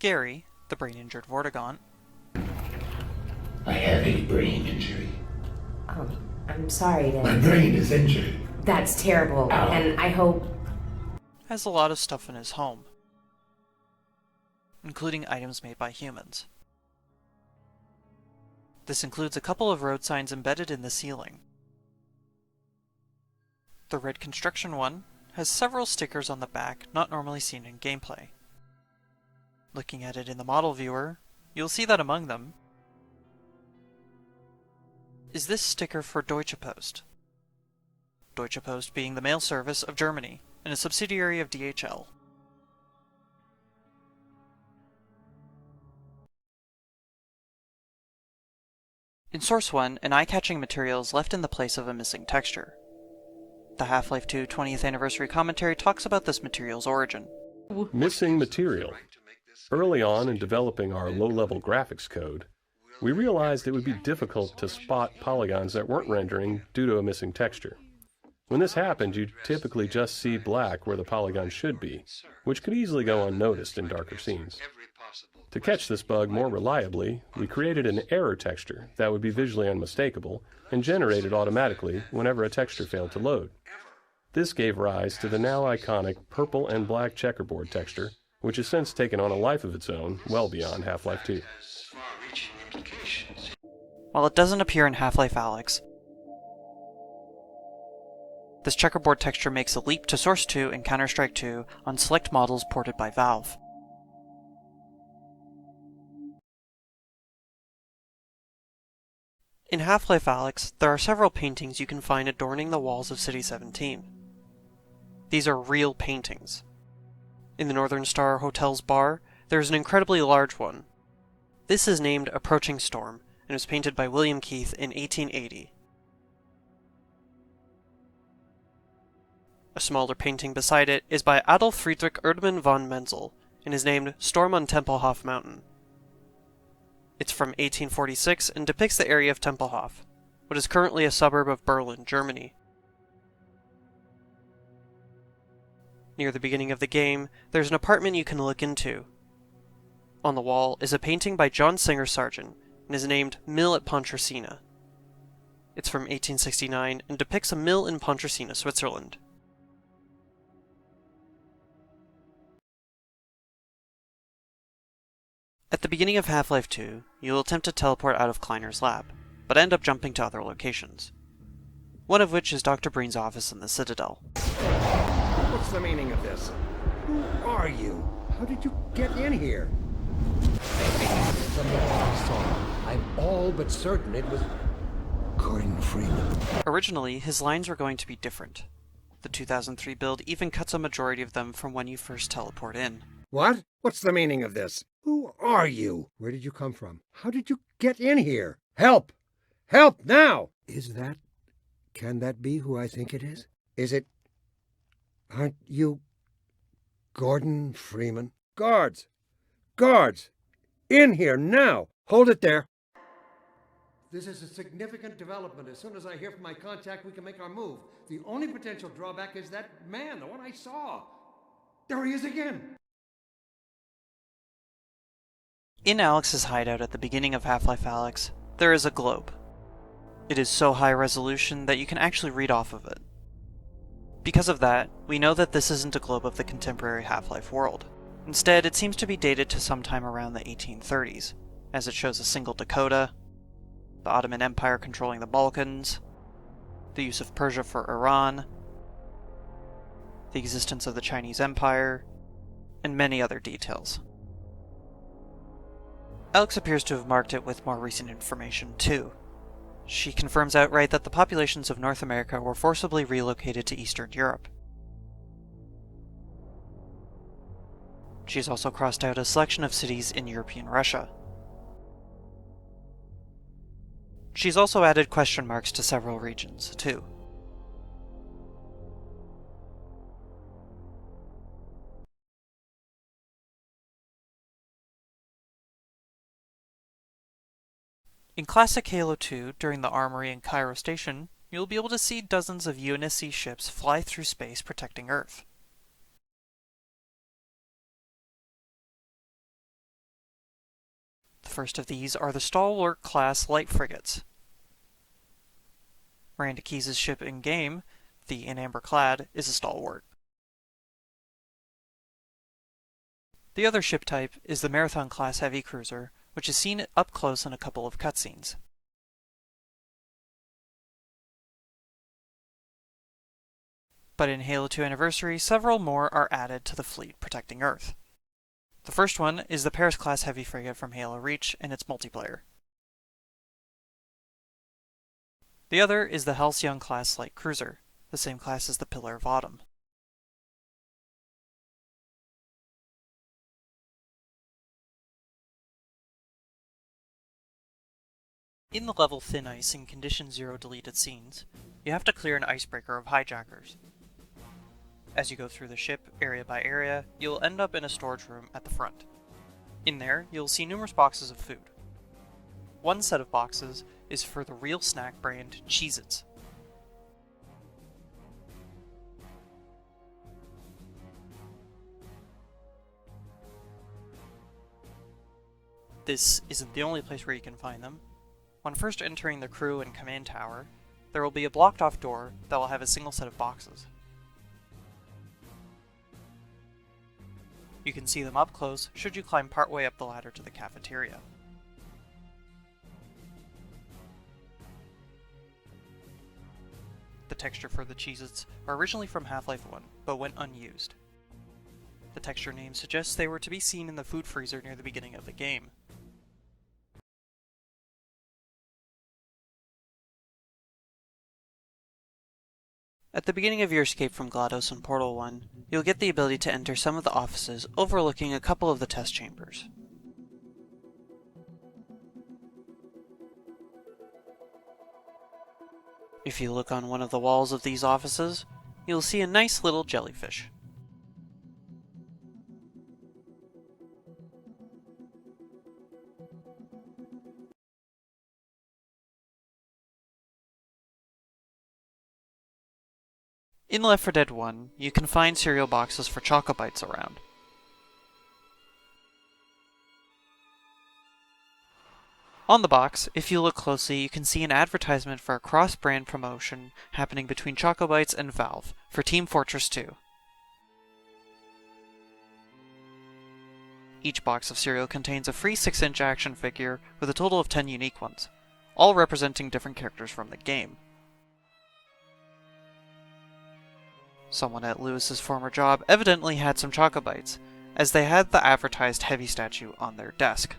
Gary, the brain-injured Vortigaunt. I have a brain injury. I'm sorry to... My brain is injured. That's terrible, Ow. and I hope... Has a lot of stuff in his home, including items made by humans. This includes a couple of road signs embedded in the ceiling. The red construction one has several stickers on the back not normally seen in gameplay. Looking at it in the model viewer, you'll see that among them is this sticker for Deutsche Post. Deutsche Post being the mail service of Germany and a subsidiary of DHL. In Source 1, an eye-catching material is left in the place of a missing texture. The Half-Life 2 20th Anniversary commentary talks about this material's origin. Missing material. Early on in developing our low-level graphics code, we realized it would be difficult to spot polygons that weren't rendering due to a missing texture. When this happened, you'd typically just see black where the polygon should be, which could easily go unnoticed in darker scenes. To catch this bug more reliably, we created an error texture that would be visually unmistakable and generated automatically whenever a texture failed to load. This gave rise to the now iconic purple and black checkerboard texture, which has since taken on a life of its own well beyond Half-Life 2. While it doesn't appear in Half-Life Alyx, this checkerboard texture makes a leap to Source 2 and Counter-Strike 2 on select models ported by Valve. In Half-Life Alyx, there are several paintings you can find adorning the walls of City 17. These are real paintings. In the Northern Star Hotel's bar, there is an incredibly large one. This is named Approaching Storm, and was painted by William Keith in 1880. A smaller painting beside it is by Adolf Friedrich Erdmann von Menzel, and is named Storm on Tempelhof Mountain. It's from 1846 and depicts the area of Tempelhof, what is currently a suburb of Berlin, Germany. Near the beginning of the game, there's an apartment you can look into. On the wall is a painting by John Singer Sargent, and is named Mill at Pontresina. It's from 1869 and depicts a mill in Pontresina, Switzerland. At the beginning of Half-Life 2, you'll attempt to teleport out of Kleiner's lab, but end up jumping to other locations. One of which is Dr. Breen's office in the Citadel. What's the meaning of this? Who are you? How did you get in here? From what I saw, I'm all but certain it was Gordon Freeman. Originally, his lines were going to be different. The 2003 build even cuts a majority of them from when you first teleport in. What? What's the meaning of this? Who are you? Where did you come from? How did you get in here? Help! Help now! Can that be who I think it is? Is it... Aren't you... Gordon Freeman? Guards! Guards! In here now! Hold it there! This is a significant development. As soon as I hear from my contact, we can make our move. The only potential drawback is that man, the one I saw. There he is again! In Alyx's hideout at the beginning of Half-Life Alyx, there is a globe. It is so high resolution that you can actually read off of it. Because of that, we know that this isn't a globe of the contemporary Half-Life world. Instead, it seems to be dated to sometime around the 1830s, as it shows a single Dakota, the Ottoman Empire controlling the Balkans, the use of Persia for Iran, the existence of the Chinese Empire, and many other details. Alyx appears to have marked it with more recent information, too. She confirms outright that the populations of North America were forcibly relocated to Eastern Europe. She's also crossed out a selection of cities in European Russia. She's also added question marks to several regions, too. In classic Halo 2, during the Armory in Cairo Station, you'll be able to see dozens of UNSC ships fly through space protecting Earth. first of these are the Stalwart class light frigates. Miranda Keyes' ship in-game, the In Amber Clad, is a Stalwart. The other ship type is the Marathon class heavy cruiser, which is seen up close in a couple of cutscenes. But in Halo 2 Anniversary, several more are added to the fleet protecting Earth. The first one is the Paris class heavy frigate from Halo Reach and its multiplayer. The other is the Halcyon class light cruiser, the same class as the Pillar of Autumn. In the level Thin Ice in Condition 0 deleted scenes, you have to clear an icebreaker of hijackers. As you go through the ship, area by area, you'll end up in a storage room at the front. In there, you'll see numerous boxes of food. One set of boxes is for the Real Snack brand Cheez-Its. This isn't the only place where you can find them. When first entering the crew and command tower, there will be a blocked off door that will have a single set of boxes. You can see them up close should you climb partway up the ladder to the cafeteria. The texture for the Cheez-Its are originally from Half-Life 1, but went unused. The texture name suggests they were to be seen in the food freezer near the beginning of the game. At the beginning of your escape from GLaDOS in Portal 1, you'll get the ability to enter some of the offices overlooking a couple of the test chambers. If you look on one of the walls of these offices, you'll see a nice little jellyfish. In Left 4 Dead 1, you can find cereal boxes for Choco Bites around. On the box, if you look closely, you can see an advertisement for a cross-brand promotion happening between Choco Bites and Valve for Team Fortress 2. Each box of cereal contains a free 6-inch action figure with a total of 10 unique ones, all representing different characters from the game. Someone at Lewis's former job evidently had some Choco Bites, as they had the advertised Heavy statue on their desk.